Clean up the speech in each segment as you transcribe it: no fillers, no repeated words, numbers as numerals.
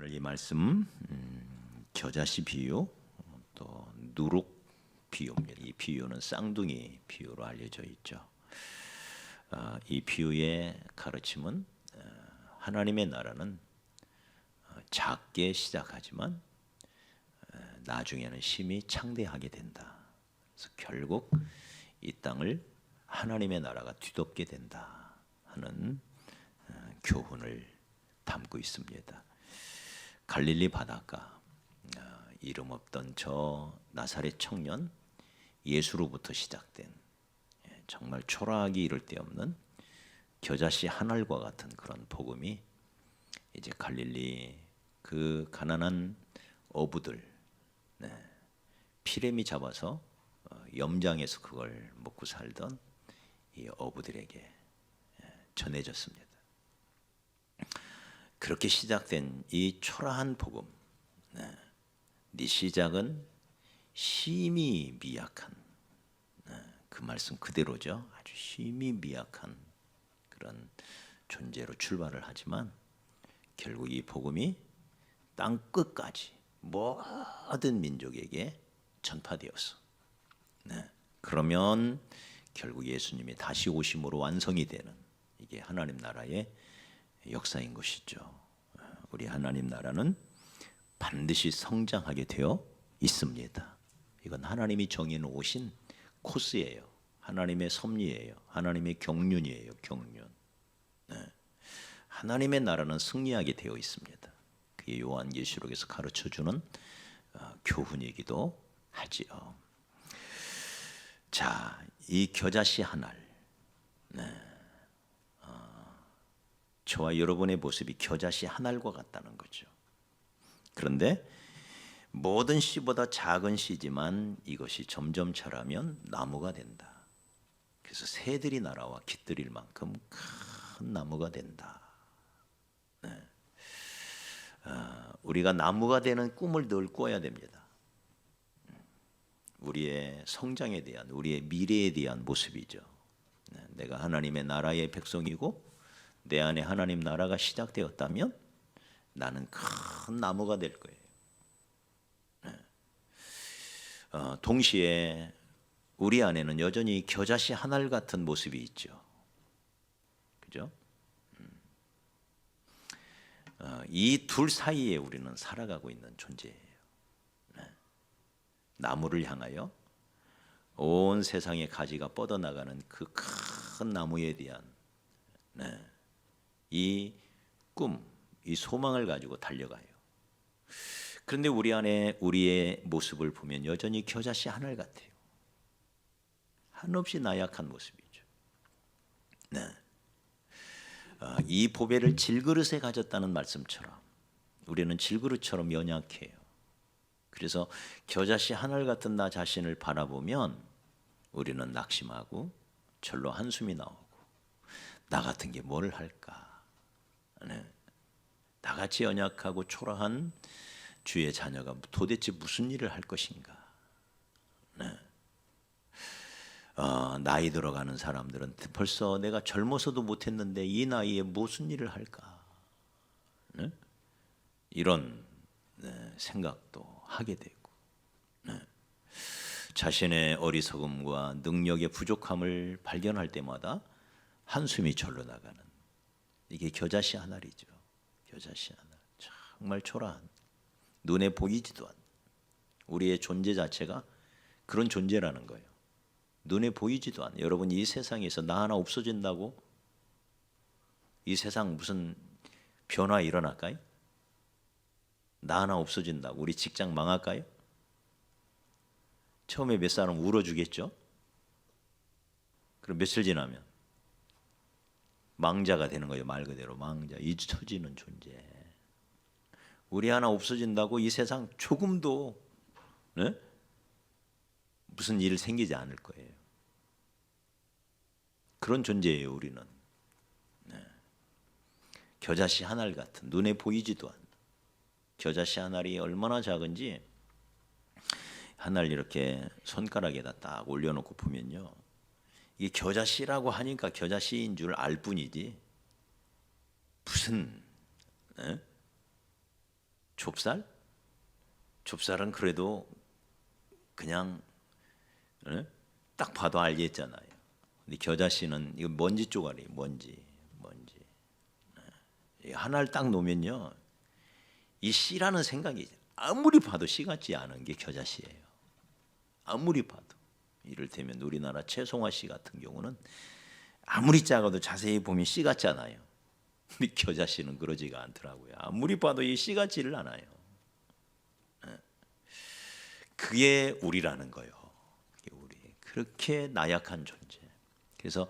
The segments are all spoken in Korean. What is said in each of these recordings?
오늘 이 말씀 겨자씨 비유 또 누룩 비유입니다. 이 비유는 쌍둥이 비유로 알려져 있죠. 이 비유의 가르침은 하나님의 나라는 작게 시작하지만 나중에는 심히 창대하게 된다. 그래서 결국 이 땅을 하나님의 나라가 뒤덮게 된다 하는 교훈을 담고 있습니다. 갈릴리 바닷가, 이름 없던 저 나사렛 청년 예수로부터 시작된 정말 초라하기 이를 데 없는 겨자씨 한 알과 같은 그런 복음이 이제 갈릴리 그 가난한 어부들, 피레미 잡아서 염장해서 그걸 먹고 살던 이 어부들에게 전해졌습니다. 그렇게 시작된 이 초라한 복음, 네 시작은 심히 미약한, 그 말씀 그대로죠. 아주 심히 미약한 그런 존재로 출발을 하지만 결국 이 복음이 땅 끝까지 모든 민족에게 전파되었어. 그러면 결국 예수님이 다시 오심으로 완성이 되는 이게 하나님 나라의 역사인 것이죠. 우리 하나님 나라는 반드시 성장하게 되어 있습니다. 이건 하나님이 정해 놓으신 코스예요. 하나님의 섭리예요. 하나님의 경륜이에요. 경륜. 하나님의 나라는 승리하게 되어 있습니다. 그게 요한계시록에서 가르쳐주는 교훈이기도 하지요. 자, 이 겨자씨 한 알, 저와 여러분의 모습이 겨자씨 한 알과 같다는 거죠. 그런데 모든 씨보다 작은 씨지만 이것이 점점 자라면 나무가 된다. 그래서 새들이 날아와 깃들일 만큼 큰 나무가 된다. 우리가 나무가 되는 꿈을 늘 꿔야 됩니다. 우리의 성장에 대한, 우리의 미래에 대한 모습이죠. 내가 하나님의 나라의 백성이고 내 안에 하나님 나라가 시작되었다면 나는 큰 나무가 될 거예요. 동시에 우리 안에는 여전히 겨자씨 한 알 같은 모습이 있죠. 그죠? 이 둘 사이에 우리는 살아가고 있는 존재예요. 나무를 향하여 온 세상의 가지가 뻗어나가는 그 큰 나무에 대한 이 꿈, 이 소망을 가지고 달려가요. 그런데 우리 안에 우리의 모습을 보면 여전히 겨자씨 한 알 같아요. 한없이 나약한 모습이죠. 이 보배를 질그릇에 가졌다는 말씀처럼 우리는 질그릇처럼 연약해요. 그래서 겨자씨 한 알 같은 나 자신을 바라보면 우리는 낙심하고 절로 한숨이 나오고 나 같은 게 뭘 할까? 나같이 연약하고 초라한 주의 자녀가 도대체 무슨 일을 할 것인가? 나이 들어가는 사람들은 벌써 내가 젊어서도 못했는데 이 나이에 무슨 일을 할까? 이런 생각도 하게 되고 자신의 어리석음과 능력의 부족함을 발견할 때마다 한숨이 절로 나가는 이게 겨자씨 한 알이죠. 겨자씨 한 알. 정말 초라한, 눈에 보이지도 않는 우리의 존재 자체가 그런 존재라는 거예요. 눈에 보이지도 않는. 여러분, 이 세상에서 나 하나 없어진다고 이 세상 무슨 변화 일어날까요? 나 하나 없어진다고 우리 직장 망할까요? 처음에 몇 사람 울어주겠죠? 그럼 며칠 지나면 망자가 되는 거예요. 말 그대로 망자, 잊혀지는 존재. 우리 하나 없어진다고 이 세상 조금도 무슨 일 생기지 않을 거예요. 그런 존재예요. 우리는 겨자씨 한 알 같은, 눈에 보이지도 않는 겨자씨 한 알이 얼마나 작은지 한 알 이렇게 손가락에다 딱 올려놓고 보면요, 이게 겨자씨라고 하니까 겨자씨인 줄 알 뿐이지 무슨 좁쌀? 좁쌀은 그래도 그냥 딱 봐도 알겠잖아요. 근데 겨자씨는 이거 먼지 쪼가리, 먼지. 하나를 딱 놓으면요, 이 씨라는 생각이 아무리 봐도 씨 같지 않은 게 겨자씨예요. 아무리 봐도. 이를테면 우리나라 최송화 씨 같은 경우는 아무리 작아도 자세히 보면 씨 같잖아요. 근데 겨자씨는 그러지가 않더라고요. 아무리 봐도 이 씨 같지를 않아요. 그게 우리라는 거예요. 그게 우리. 그렇게 나약한 존재. 그래서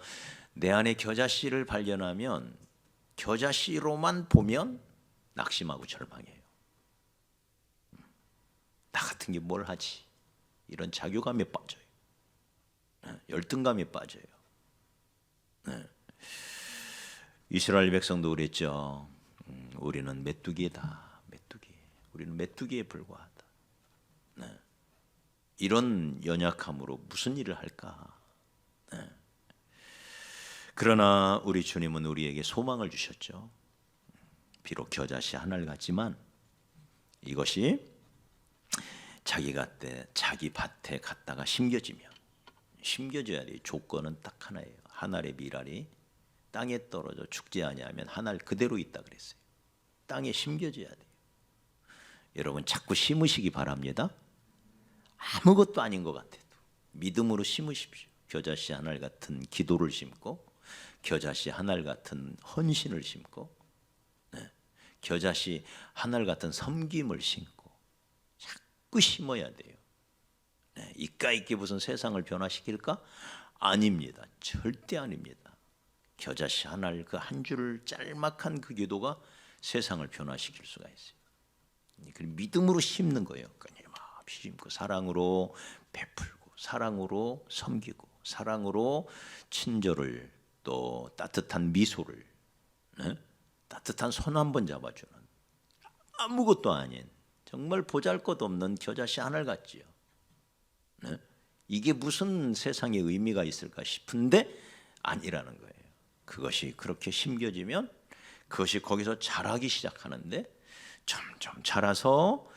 내 안에 겨자씨를 발견하면 겨자씨로만 보면 낙심하고 절망해요. 나 같은 게 뭘 하지? 이런 자교감에 빠져요. 열등감에 빠져요. 이스라엘 백성도 그랬죠. 우리는 메뚜기다. 메뚜기. 우리는 메뚜기에 불과하다. 이런 연약함으로 무슨 일을 할까? 그러나 우리 주님은 우리에게 소망을 주셨죠. 비록 겨자씨 하나를 같지만 이것이 자기 밭에 갔다가 심겨져야 돼요. 조건은 딱 하나예요. 한 알의 밀알이 땅에 떨어져 죽지 아니하면 한 알 그대로 있다 그랬어요. 땅에 심겨져야 돼요. 여러분 자꾸 심으시기 바랍니다. 아무것도 아닌 것 같아도 믿음으로 심으십시오. 겨자씨 한 알 같은 기도를 심고, 겨자씨 한 알 같은 헌신을 심고, 겨자씨 한 알 같은 섬김을 심고 자꾸 심어야 돼요. 이까 있게 무슨 세상을 변화시킬까? 아닙니다. 절대 아닙니다. 겨자씨 한 알 그 한 줄을 짤막한 그 기도가 세상을 변화시킬 수가 있어요. 그 믿음으로 심는 거예요. 끊임없이 심고 사랑으로 베풀고 사랑으로 섬기고 사랑으로 친절을 또 따뜻한 미소를 따뜻한 손 한 번 잡아주는 아무것도 아닌 정말 보잘것없는 겨자씨 한 알 같지요. 이게 무슨 세상에 의미가 있을까 싶은데 아니라는 거예요. 그것이 그렇게 심겨지면 그것이 거기서 자라기 시작하는데 점점 자라서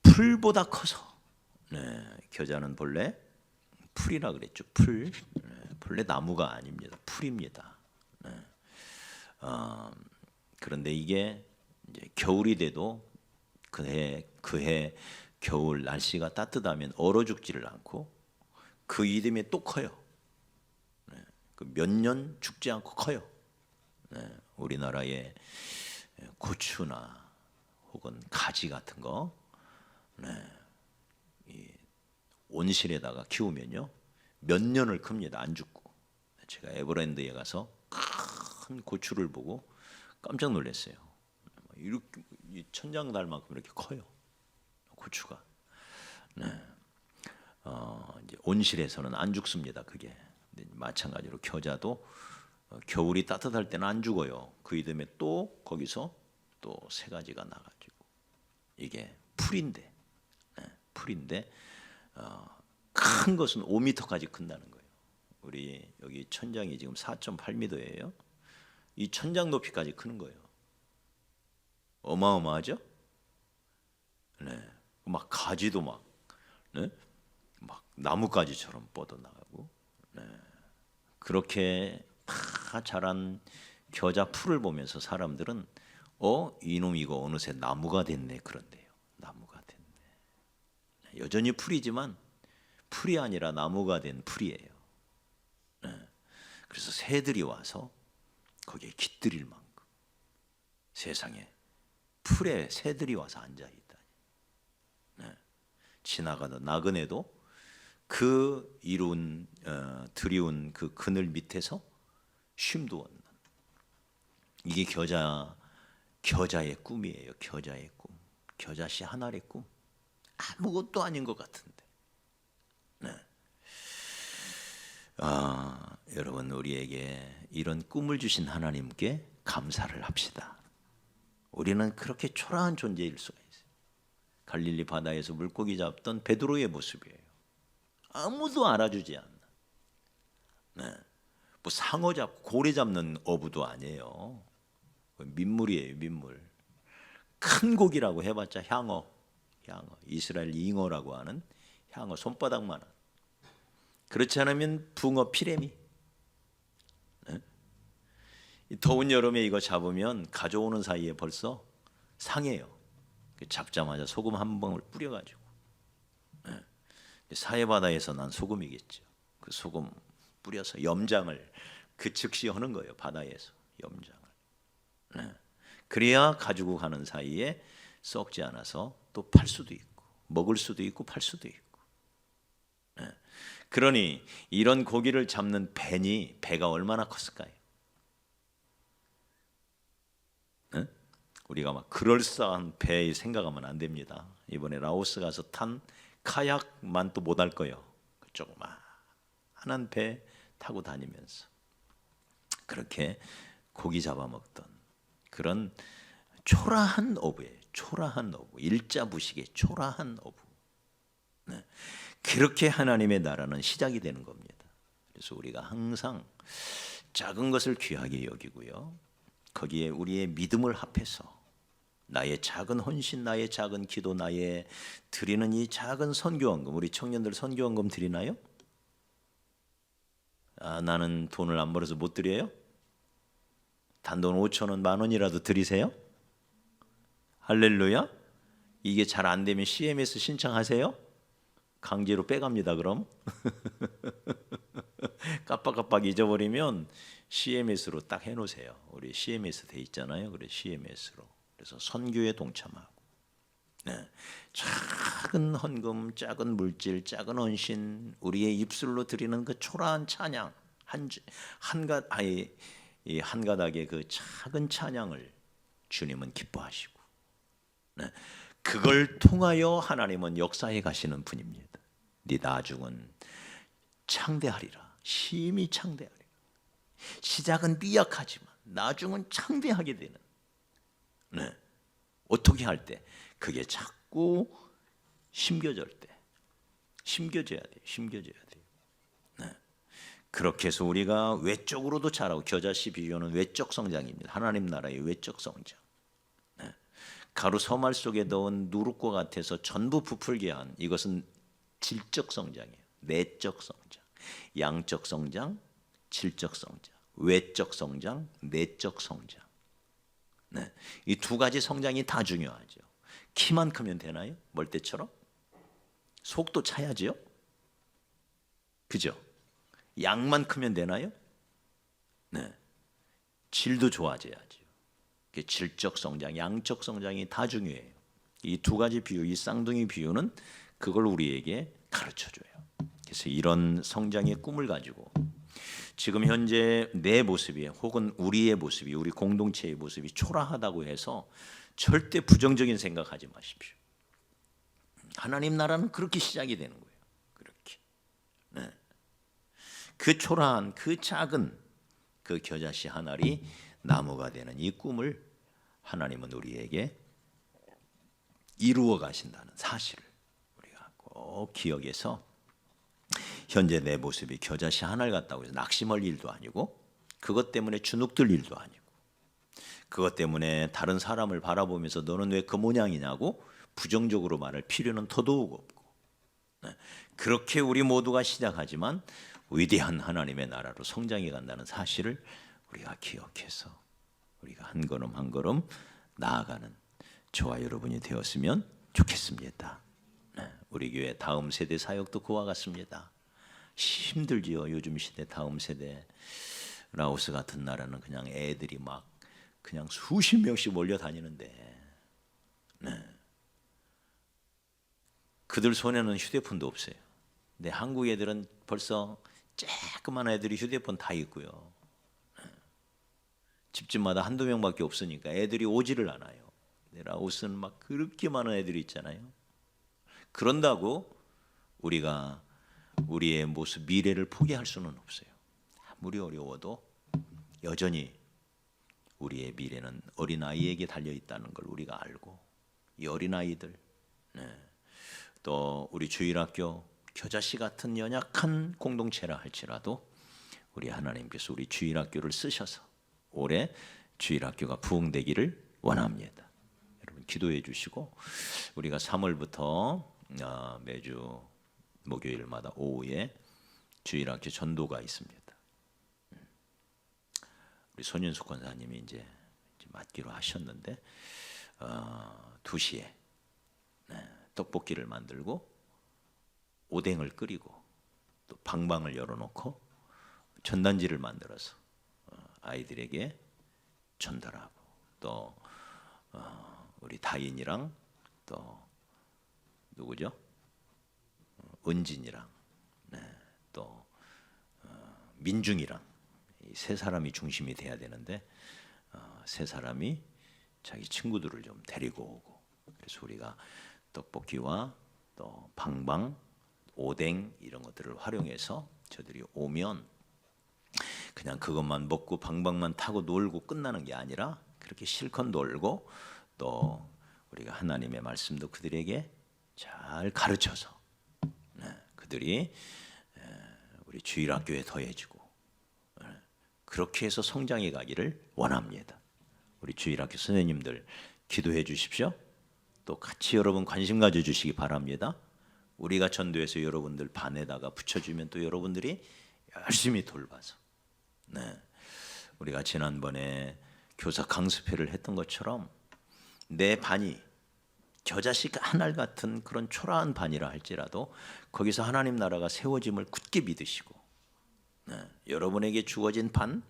풀보다 커서 겨자는 본래 풀이라 그랬죠. 풀. 본래 나무가 아닙니다. 풀입니다. 그런데 이게 이제 겨울이 돼도 그해 겨울 날씨가 따뜻하면 얼어 죽지를 않고 그 이듬해 또 커요. 몇 년 죽지 않고 커요. 우리나라의 고추나 혹은 가지 같은 거 이 온실에다가 키우면요 몇 년을 큽니다. 안 죽고. 제가 에버랜드에 가서 큰 고추를 보고 깜짝 놀랐어요. 이렇게 천장 달 만큼 이렇게 커요. 고추가. 이제 온실에서는 안 죽습니다. 그게. 마찬가지로 겨자도 겨울이 따뜻할 때는 안 죽어요. 그 이듬해 또 거기서 또 새 가지가 나가지고 이게 풀인데 큰 것은 5m까지 큰다는 거예요. 우리 여기 천장이 지금 4.8m예요. 이 천장 높이까지 크는 거예요. 어마어마하죠? 막 가지도 막 나뭇가지처럼 뻗어나가고 그렇게 다 자란 겨자 풀을 보면서 사람들은 이놈 이거 어느새 나무가 됐네 그런데요. 나무가 됐네. 여전히 풀이지만 풀이 아니라 나무가 된 풀이에요. 그래서 새들이 와서 거기에 깃들일 만큼 세상에 풀에 새들이 와서 앉아있다니. 지나가던 나그네도 그 드리운 그 그늘 밑에서 쉼도 얻는 이게 겨자의 꿈이에요. 겨자의 꿈. 겨자씨 한 알의 꿈. 아무것도 아닌 것 같은데. 여러분 우리에게 이런 꿈을 주신 하나님께 감사를 합시다. 우리는 그렇게 초라한 존재일 수가 있어요. 갈릴리 바다에서 물고기 잡던 베드로의 모습이에요. 아무도 알아주지 않는. 뭐 상어 잡고 고래 잡는 어부도 아니에요. 민물이에요, 민물. 큰 고기라고 해봤자 향어, 이스라엘 잉어라고 하는 향어 손바닥만한. 그렇지 않으면 붕어 피레미. 더운 여름에 이거 잡으면 가져오는 사이에 벌써 상해요. 잡자마자 소금 한 방울 뿌려가지고. 사해바다에서 난 소금이겠죠. 그 소금 뿌려서 염장을 그 즉시 하는 거예요. 바다에서 염장을. 그래야 가지고 가는 사이에 썩지 않아서 또 팔 수도 있고 먹을 수도 있고 팔 수도 있고. 그러니 이런 고기를 잡는 배가 얼마나 컸을까요? 우리가 막 그럴싸한 배 생각하면 안 됩니다. 이번에 라오스 가서 탄 카약만 또 못할 거예요. 조그마한 배 타고 다니면서 그렇게 고기 잡아먹던 그런 초라한 어부예요. 초라한 어부, 일자부식의 초라한 어부. 그렇게 하나님의 나라는 시작이 되는 겁니다. 그래서 우리가 항상 작은 것을 귀하게 여기고요, 거기에 우리의 믿음을 합해서 나의 작은 헌신, 나의 작은 기도, 나의 드리는 이 작은 선교원금. 우리 청년들 선교원금 드리나요? 나는 돈을 안 벌어서 못 드려요? 단돈 5,000원, 10,000원이라도 드리세요? 할렐루야. 이게 잘 안 되면 CMS 신청하세요. 강제로 빼갑니다. 그럼 깜빡깜빡 잊어버리면 CMS로 딱 해놓으세요. 우리 CMS 돼 있잖아요. 그래, CMS로. 그래서 선교에 동참하고, 작은 헌금, 작은 물질, 작은 헌신, 우리의 입술로 드리는 그 초라한 찬양, 한 가닥의 그 작은 찬양을 주님은 기뻐하시고, 그걸 통하여 하나님은 역사해 가시는 분입니다. 네 나중은 창대하리라. 심히 창대하리라. 시작은 미약하지만 나중은 창대하게 되는. 어떻게 할 때? 그게 자꾸 심겨질 때. 심겨져야 돼요. 심겨져야 돼요. 그렇게 해서 우리가 외적으로도 자라고, 겨자씨 비유는 외적 성장입니다. 하나님 나라의 외적 성장. 가루 서말 속에 넣은 누룩과 같아서 전부 부풀게 한, 이것은 질적 성장이에요. 내적 성장, 양적 성장, 질적 성장, 외적 성장, 내적 성장. 이 두 가지 성장이 다 중요하죠. 키만 크면 되나요? 멀대처럼? 속도 차야지요? 그죠? 양만 크면 되나요? 질도 좋아져야죠. 질적 성장, 양적 성장이 다 중요해요. 이 두 가지 비유, 이 쌍둥이 비유는 그걸 우리에게 가르쳐줘요. 그래서 이런 성장의 꿈을 가지고 지금 현재 내 모습이, 혹은 우리의 모습이, 우리 공동체의 모습이 초라하다고 해서 절대 부정적인 생각하지 마십시오. 하나님 나라는 그렇게 시작이 되는 거예요. 그렇게. 그 초라한, 그 작은 그 겨자씨 한 알이 나무가 되는 이 꿈을 하나님은 우리에게 이루어 가신다는 사실을 우리가 꼭 기억해서, 현재 내 모습이 겨자씨 한 알 같다고 해서 낙심할 일도 아니고, 그것 때문에 주눅들 일도 아니고, 그것 때문에 다른 사람을 바라보면서 너는 왜 그 모양이냐고 부정적으로 말할 필요는 더더욱 없고, 그렇게 우리 모두가 시작하지만 위대한 하나님의 나라로 성장해 간다는 사실을 우리가 기억해서 우리가 한 걸음 한 걸음 나아가는 저와 여러분이 되었으면 좋겠습니다. 우리 교회 다음 세대 사역도 그와 같습니다. 힘들지요. 요즘 시대 다음 세대. 라오스 같은 나라는 그냥 애들이 막 그냥 수십 명씩 몰려다니는데, 그들 손에는 휴대폰도 없어요. 근데 한국 애들은 벌써 조그만 애들이 휴대폰 다 있고요. 집집마다 한두 명밖에 없으니까 애들이 오지를 않아요. 라오스는 막 그렇게 많은 애들이 있잖아요. 그런다고 우리가 우리의 모습, 미래를 포기할 수는 없어요. 아무리 어려워도 여전히 우리의 미래는 어린아이에게 달려있다는 걸 우리가 알고, 이 어린아이들, 또 우리 주일학교 겨자씨 같은 연약한 공동체라 할지라도 우리 하나님께서 우리 주일학교를 쓰셔서 올해 주일학교가 부흥되기를 원합니다. 여러분 기도해 주시고 우리가 3월부터 매주 목요일마다 오후에 주일학교 전도가 있습니다. 우리 손윤숙 권사님이 이제 맡기로 하셨는데 2시에 떡볶이를 만들고 오뎅을 끓이고 또 방방을 열어놓고 전단지를 만들어서 아이들에게 전달하고 또 우리 다인이랑 또 누구죠? 은진이랑 또 민중이랑 이 세 사람이 중심이 돼야 되는데 세 사람이 자기 친구들을 좀 데리고 오고 그래서 우리가 떡볶이와 또 방방, 오뎅 이런 것들을 활용해서 저들이 오면 그냥 그것만 먹고 방방만 타고 놀고 끝나는 게 아니라 그렇게 실컷 놀고 또 우리가 하나님의 말씀도 그들에게 잘 가르쳐서 그들이 우리 주일학교에 더해지고 그렇게 해서 성장해 가기를 원합니다. 우리 주일학교 선생님들 기도해 주십시오. 또 같이 여러분 관심 가져 주시기 바랍니다. 우리가 전도해서 여러분들 반에다가 붙여주면 또 여러분들이 열심히 돌봐서 우리가 지난번에 교사 강습회를 했던 것처럼 내 반이 겨자씨 하늘 같은 그런 초라한 반이라 할지라도 거기서 하나님 나라가 세워짐을 굳게 믿으시고 여러분에게 주어진 반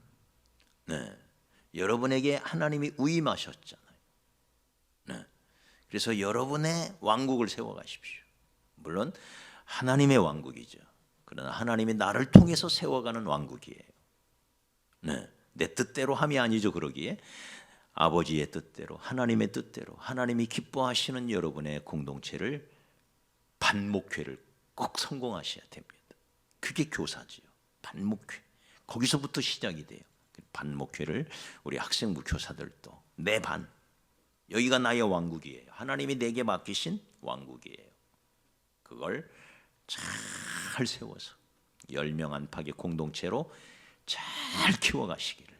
여러분에게 하나님이 위임하셨잖아요. 그래서 여러분의 왕국을 세워가십시오. 물론 하나님의 왕국이죠. 그러나 하나님이 나를 통해서 세워가는 왕국이에요. 내 뜻대로 함이 아니죠. 그러기에 아버지의 뜻대로 하나님의 뜻대로 하나님이 기뻐하시는 여러분의 공동체를 반목회를 꼭 성공하셔야 됩니다. 그게 교사지요. 반목회. 거기서부터 시작이 돼요. 반목회를 우리 학생부 교사들도 내 반. 여기가 나의 왕국이에요. 하나님이 내게 맡기신 왕국이에요. 그걸 잘 세워서 10명 안팎의 공동체로 잘 키워가시기를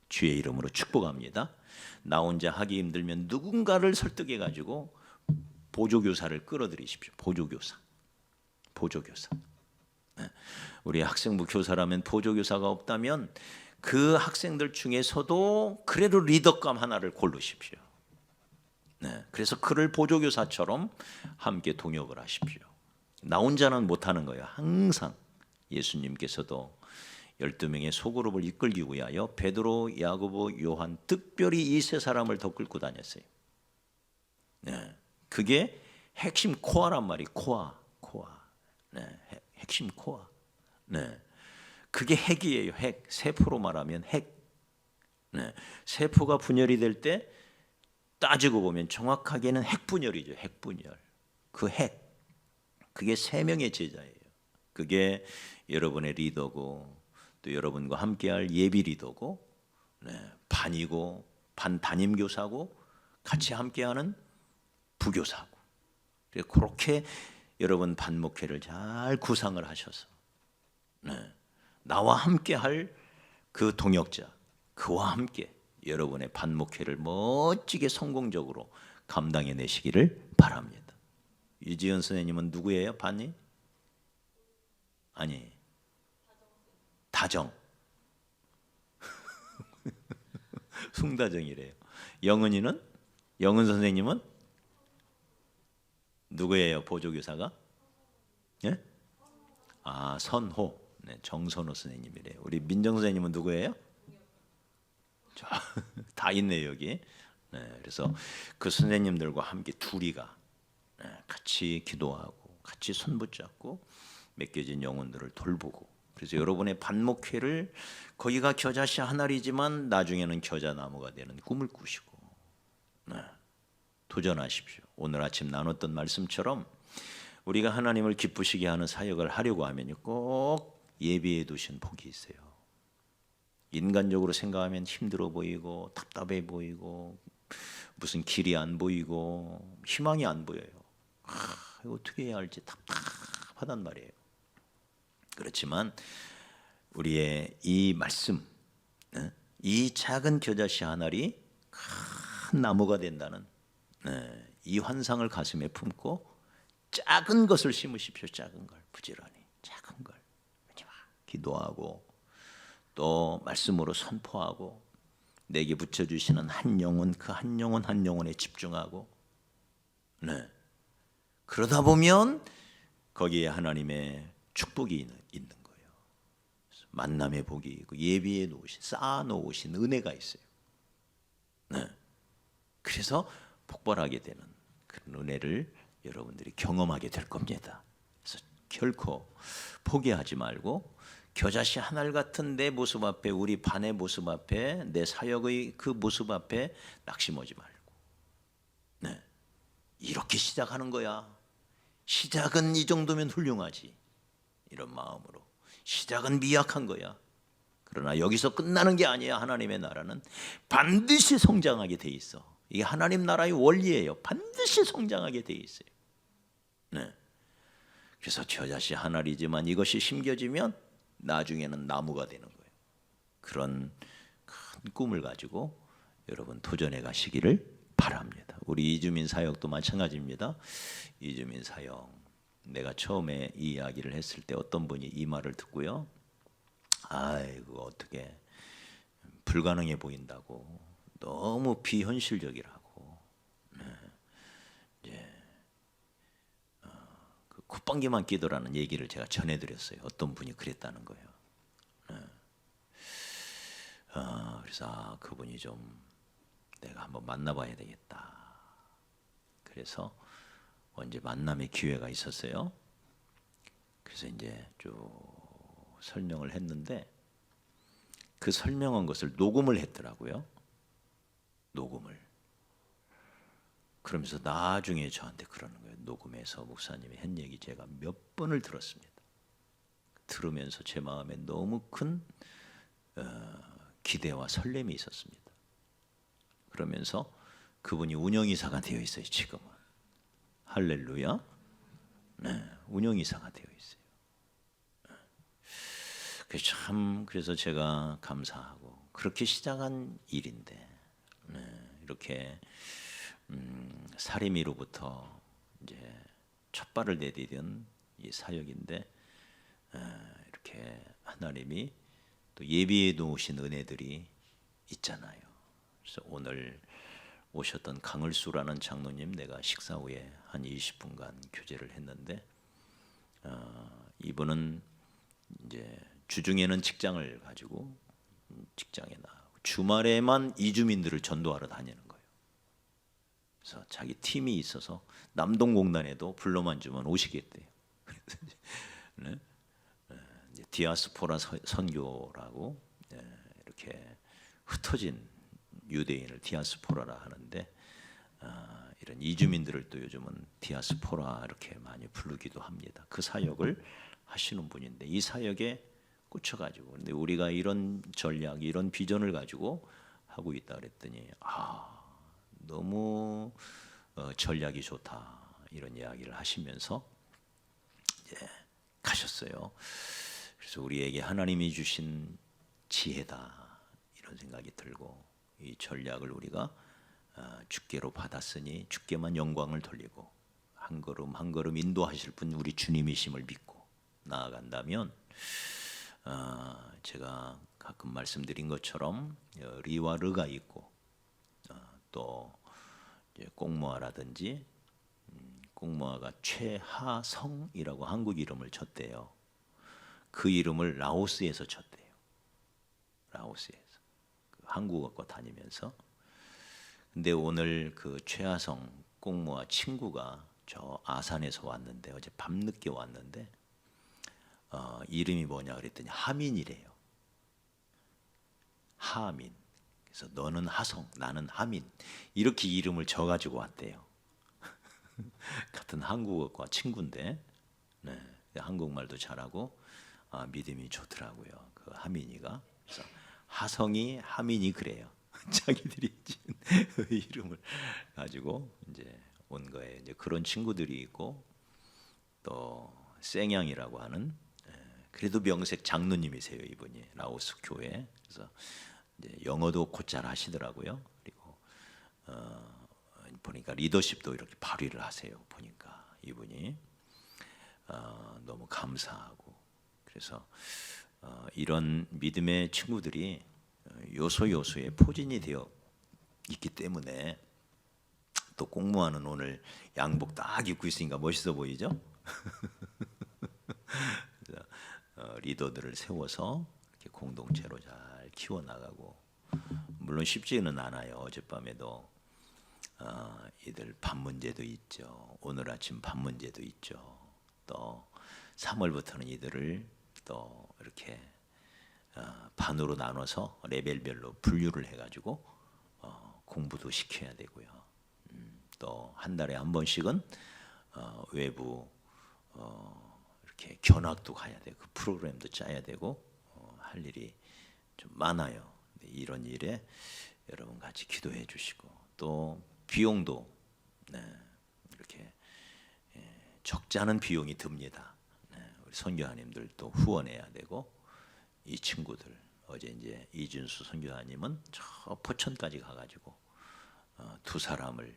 주의 이름으로 축복합니다. 나 혼자 하기 힘들면 누군가를 설득해 가지고 보조교사를 끌어들이십시오. 보조교사. 우리 학생부 교사라면 보조교사가 없다면 그 학생들 중에서도 그래도 리더감 하나를 고르십시오. 그래서 그를 보조교사처럼 함께 동역을 하십시오. 나 혼자는 못하는 거예요. 항상 예수님께서도 12명의 소그룹을 이끌기 위하여 베드로, 야고보, 요한 특별히 이 세 사람을 더 끌고 다녔어요. 그게 핵심 코어란 말이 코어. 핵심 코어. 그게 핵이에요. 핵. 세포로 말하면 핵. 세포가 분열이 될 때 따지고 보면 정확하게는 핵분열이죠. 핵분열. 그 핵. 그게 3명의 제자예요. 그게 여러분의 리더고 또 여러분과 함께할 예비 리더고 반이고 반 담임 교사고 같이 함께하는 부교사고 그렇게 여러분 반목회를 잘 구상을 하셔서 나와 함께할 그 동역자 그와 함께 여러분의 반목회를 멋지게 성공적으로 감당해 내시기를 바랍니다. 유지연 선생님은 누구예요? 반이? 아니 다정 숭다정이래요. 영은이는? 영은 선생님은? 누구예요? 보조교사가? 예? 아 선호 정선호 선생님이래요. 우리 민정 선생님은 누구예요? 다 있네요 여기. 그래서 그 선생님들과 함께 둘이가 같이 기도하고 같이 손붙잡고 맡겨진 영혼들을 돌보고 그래서 여러분의 반목회를 거기가 겨자씨 한 알이지만 나중에는 겨자나무가 되는 꿈을 꾸시고 도전하십시오. 오늘 아침 나눴던 말씀처럼 우리가 하나님을 기쁘시게 하는 사역을 하려고 하면 꼭 예비해 두신 복이 있어요. 인간적으로 생각하면 힘들어 보이고 답답해 보이고 무슨 길이 안 보이고 희망이 안 보여요. 이거 어떻게 해야 할지 답답하단 말이에요. 그렇지만 우리의 이 말씀, 이 작은 겨자씨 한 알이 큰 나무가 된다는 이 환상을 가슴에 품고 작은 것을 심으십시오. 작은 걸 부지런히 작은 걸 기도하고 또 말씀으로 선포하고 내게 붙여주시는 한 영혼 그 한 영혼 한 영혼에 집중하고 그러다 보면 거기에 하나님의 축복이 있는 거예요. 만남의 복이 예비해 놓으신 쌓아 놓으신 은혜가 있어요. 그래서 폭발하게 되는 그런 은혜를 여러분들이 경험하게 될 겁니다. 그래서 결코 포기하지 말고 겨자씨 하늘 같은 내 모습 앞에 우리 반의 모습 앞에 내 사역의 그 모습 앞에 낙심하지 말고 이렇게 시작하는 거야. 시작은 이 정도면 훌륭하지. 이런 마음으로 시작은 미약한 거야. 그러나 여기서 끝나는 게 아니야. 하나님의 나라는 반드시 성장하게 돼 있어. 이게 하나님 나라의 원리예요. 반드시 성장하게 돼 있어요. 그래서 겨자씨 하나이지만 이것이 심겨지면 나중에는 나무가 되는 거예요. 그런 큰 꿈을 가지고 여러분 도전해 가시기를 바랍니다. 우리 이주민 사역도 마찬가지입니다. 이주민 사역 내가 처음에 이 이야기를 했을 때 어떤 분이 이 말을 듣고요. 아이고 어떻게 불가능해 보인다고 너무 비현실적이라고 이제 그 콧방귀만 끼더라는 얘기를 제가 전해드렸어요. 어떤 분이 그랬다는 거예요. 그래서 그분이 좀 내가 한번 만나봐야 되겠다. 그래서 언제 만남의 기회가 있었어요. 그래서 이제 쭉 설명을 했는데 그 설명한 것을 녹음을 했더라고요. 녹음을. 그러면서 나중에 저한테 그러는 거예요. 녹음해서 목사님이 한 얘기 제가 몇 번을 들었습니다. 들으면서 제 마음에 너무 큰 기대와 설렘이 있었습니다. 그러면서 그분이 운영이사가 되어 있어요. 지금은. 할렐루야. 운영이사가 되어 있어요. 그래서 제가 감사하고 그렇게 시작한 일인데 이렇게 사리미로부터 이제 첫 발을 내디딘 이 사역인데 이렇게 하나님이 또 예비해 놓으신 은혜들이 있잖아요. 그래서 오늘 오셨던 강을수라는 장로님 내가 식사 후에 한 20분간 교제를 했는데 이분은 이제 주중에는 직장을 가지고 직장에 나가고 주말에만 이주민들을 전도하러 다니는 거예요. 그래서 자기 팀이 있어서 남동공단에도 불러만 주면 오시겠대요. 네? 디아스포라 선교라고 이렇게 흩어진 유대인을 디아스포라라 하는데 이런 이주민들을 또 요즘은 디아스포라 이렇게 많이 부르기도 합니다. 그 사역을 하시는 분인데 이 사역에 꽂혀가지고 근데 우리가 이런 전략, 이런 비전을 가지고 하고 있다 그랬더니 너무 전략이 좋다 이런 이야기를 하시면서 이제 가셨어요. 그래서 우리에게 하나님이 주신 지혜다 이런 생각이 들고 이 전략을 우리가 주께로 받았으니 주께만 영광을 돌리고 한 걸음 한 걸음 인도하실 분 우리 주님이심을 믿고 나아간다면 제가 가끔 말씀드린 것처럼 리와 르가 있고 또 꽁모아라든지 꽁모아가 최하성이라고 한국 이름을 쳤대요. 그 이름을 라오스에서 쳤대요. 라오스에서 한국어과 다니면서. 근데 오늘 그 최하성 꽁모아 친구가 저 아산에서 왔는데 어제 밤늦게 왔는데 이름이 뭐냐 그랬더니 하민이래요. 하민. 그래서 너는 하성, 나는 하민 이렇게 이름을 져가지고 왔대요. 같은 한국어과 친구인데 한국말도 잘하고 믿음이 좋더라고요. 그 하민이가. 그래서 하성이 하민이 그래요. 자기들이 지은 이름을 가지고 이제 온 거예요. 이제 그런 친구들이 있고 또 쌩양이라고 하는 그래도 명색 장로님이세요. 이분이 라오스 교회. 그래서 이제 영어도 곧잘 하시더라고요. 그리고 보니까 리더십도 이렇게 발휘를 하세요. 보니까 이분이 너무 감사하고, 그래서 이런 믿음의 친구들이 요소요소에 포진이 되어 있기 때문에, 또 공무원은 오늘 양복 딱 입고 있으니까 멋있어 보이죠? 그래서 리더들을 세워서 이렇게 공동체로 잘 키워나가고, 물론 쉽지는 않아요. 어젯밤에도 이들 밥 문제도 있죠. 오늘 아침 밥 문제도 있죠. 또 3월부터는 이들을 또 이렇게 반으로 나눠서 레벨별로 분류를 해가지고 공부도 시켜야 되고요. 또 한 달에 한 번씩은 외부 이렇게 견학도 가야 되고, 그 프로그램도 짜야 되고, 할 일이 좀 많아요. 이런 일에 여러분 같이 기도해 주시고, 또 비용도 이렇게 적지 않은 비용이 듭니다. 우리 선교사님들도 후원해야 되고, 이 친구들 어제 이제 이준수 선교사님은 저 포천까지 가가지고 두 사람을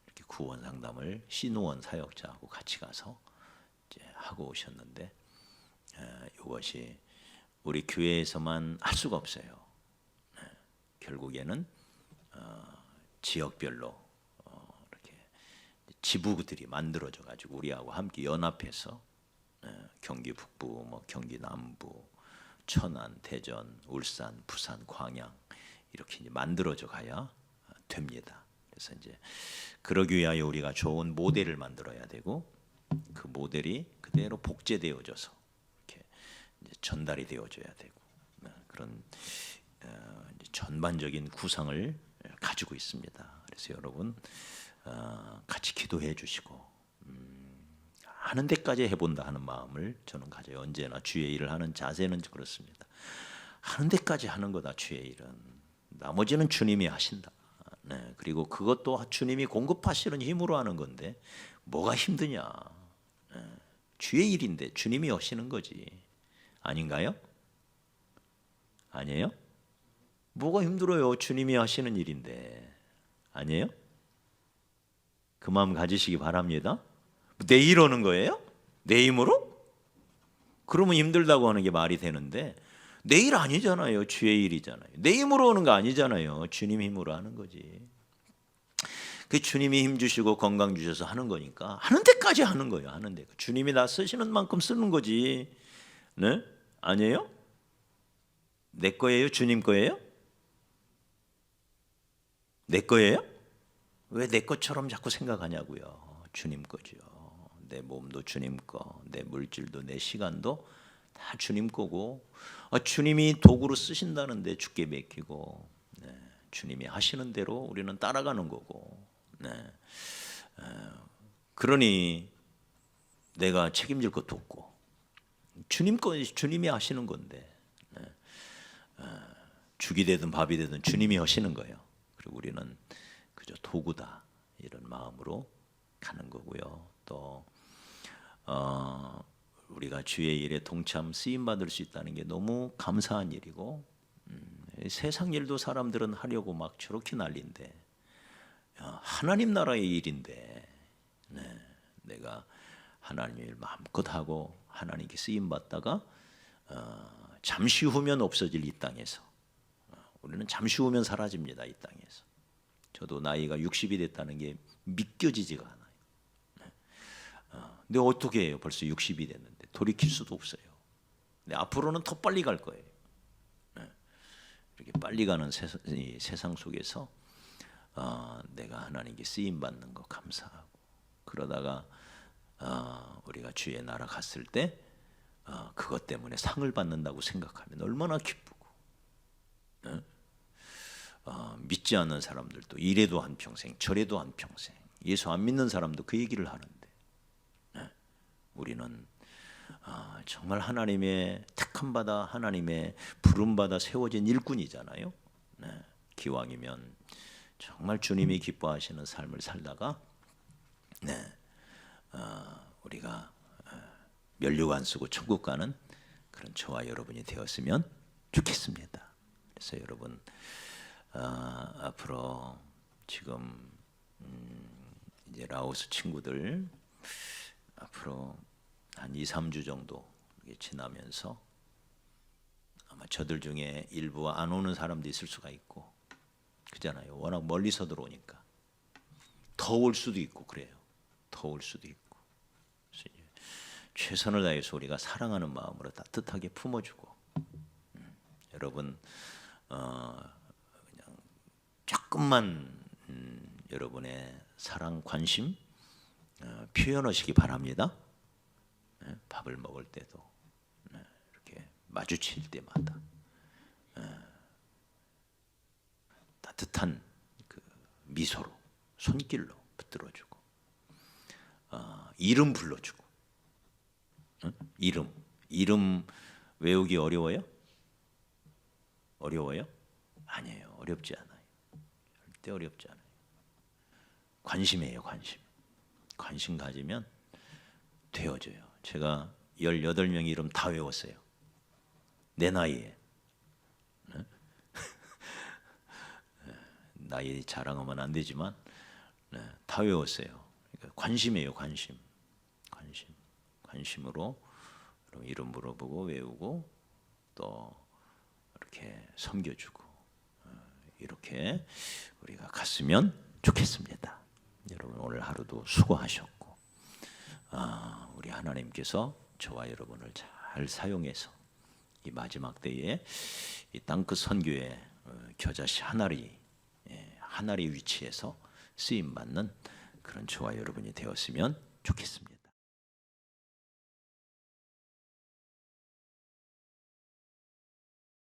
이렇게 구원 상담을 신호원 사역자하고 같이 가서 이제 하고 오셨는데, 이것이 우리 교회에서만 할 수가 없어요. 결국에는 지역별로 이렇게 지부들이 만들어져 가지고 우리하고 함께 연합해서 경기 북부, 뭐 경기 남부, 천안, 대전, 울산, 부산, 광양 이렇게 이제 만들어져 가야 됩니다. 그래서 이제 그러기 위하여 우리가 좋은 모델을 만들어야 되고, 그 모델이 그대로 복제되어져서 이렇게 이제 전달이 되어져야 되고, 그런 이제 전반적인 구상을 가지고 있습니다. 그래서 여러분 같이 기도해 주시고, 하는 데까지 해본다 하는 마음을 저는 가져요. 언제나 주의 일을 하는 자세는 그렇습니다. 하는 데까지 하는 거다 주의 일은. 나머지는 주님이 하신다. 그리고 그것도 주님이 공급하시는 힘으로 하는 건데 뭐가 힘드냐. 주의 일인데 주님이 하시는 거지. 아닌가요? 아니에요? 뭐가 힘들어요? 주님이 하시는 일인데. 아니에요? 그 마음 가지시기 바랍니다. 내 일 오는 거예요? 내 힘으로? 그러면 힘들다고 하는 게 말이 되는데, 내 일 아니잖아요. 주의 일이잖아요. 내 힘으로 오는 거 아니잖아요. 주님 힘으로 하는 거지. 그 주님이 힘 주시고 건강 주셔서 하는 거니까 하는 데까지 하는 거예요. 하는 데. 주님이 나 쓰시는 만큼 쓰는 거지. 네? 아니에요? 내 거예요? 주님 거예요? 내 거예요? 왜 내 것처럼 자꾸 생각하냐고요. 주님 거죠. 내 몸도 주님 거, 내 물질도 내 시간도 다 주님 거고, 주님이 도구로 쓰신다는데 주께 맡기고, 주님이 하시는 대로 우리는 따라가는 거고, 그러니 내가 책임질 것도 없고, 주님 거 주님이 하시는 건데, 죽이 되든 밥이 되든 주님이 하시는 거예요. 그리고 우리는 그저 도구다 이런 마음으로 가는 거고요. 또 우리가 주의 일에 동참 쓰임 받을 수 있다는 게 너무 감사한 일이고, 세상 일도 사람들은 하려고 막 저렇게 난리인데, 하나님 나라의 일인데, 내가 하나님 일 마음껏 하고 하나님께 쓰임 받다가 잠시 후면 없어질 이 땅에서, 우리는 잠시 후면 사라집니다. 이 땅에서. 저도 나이가 60이 됐다는 게 믿겨지지가 않아요. 근데 어떻게 해요? 벌써 60이 됐는데 돌이킬 수도 없어요. 근데 앞으로는 더 빨리 갈 거예요. 이렇게 빨리 가는 세상 속에서 내가 하나님께 쓰임 받는 거 감사하고, 그러다가 우리가 주의 나라 갔을 때 그것 때문에 상을 받는다고 생각하면 얼마나 기쁘고, 믿지 않는 사람들도 이래도 한평생 저래도 한평생, 예수 안 믿는 사람도 그 얘기를 하는데, 우리는 정말 하나님의 택함받아 하나님의 부름받아 세워진 일꾼이잖아요. 기왕이면 정말 주님이 기뻐하시는 삶을 살다가 우리가 면류관 안 쓰고 천국 가는 그런 저와 여러분이 되었으면 좋겠습니다. 그래서 여러분 앞으로 지금 이제 라오스 친구들 앞으로 한 2, 3주 정도 이렇게 지나면서 아마 저들 중에 일부 안 오는 사람도 있을 수가 있고 그잖아요. 워낙 멀리서 들어오니까 더 올 수도 있고 그래요. 더 올 수도 있고 그래서 이제 최선을 다해서 우리가 사랑하는 마음으로 따뜻하게 품어주고 여러분 그냥 조금만 여러분의 사랑 관심 표현하시기 바랍니다. 밥을 먹을 때도 이렇게 마주칠 때마다 따뜻한 그 미소로 손길로 붙들어주고 이름 불러주고 이름 외우기 어려워요? 어려워요? 아니에요. 어렵지 않아요. 절대 어렵지 않아요. 관심이에요. 관심 가지면 되어져요. 제가 18명 이름 다 외웠어요. 내 나이에. 나이 자랑하면 안 되지만 다 외웠어요. 그러니까 관심이에요. 관심으로 이름 물어보고 외우고 또 이렇게 섬겨주고 이렇게 우리가 갔으면 좋겠습니다. 여러분 오늘 하루도 수고하셨고 우리 하나님께서 저와 여러분을 잘 사용해서 이 마지막 때에 이 땅끝 선교의 겨자씨 하나리 위치에서 쓰임 받는 그런 저와 여러분이 되었으면 좋겠습니다.